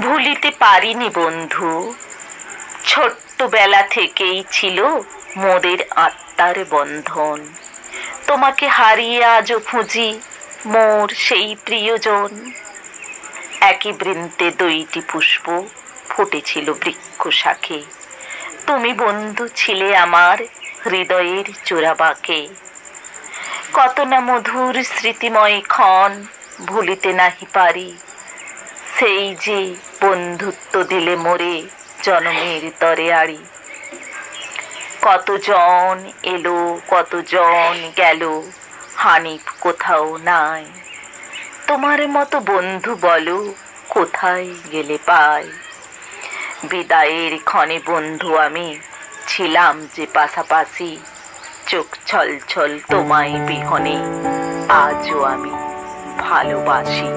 ভুলিতে পারিনি বন্ধু, ছোট্টবেলা থেকেই ছিল মোদের আত্মার বন্ধন। তোমাকে হারিয়ে আজও খুঁজি মোর সেই প্রিয়জন। একই বৃন্তে দুইটি পুষ্প ফুটেছিল বৃক্ষ শাখে। তুমি বন্ধু ছিলে আমার হৃদয়ের চোরাবাকে। কত না মধুর স্মৃতিময় ক্ষণ ভুলিতে নাহি পারি। সেই যে বন্ধুত্ব দিলে মোরে জনমের তরে আড়ি। কতজন এলো কতজন গেল, হানিফ কোথাও নাই। তোমার মতো বন্ধু বলো কোথায় গেলে পাই। বিদায়ের ক্ষণে বন্ধু আমি ছিলাম যে পাশাপাশি। চোখ ছল ছল তোমায় বিহনে আজও আমি ভালোবাসি।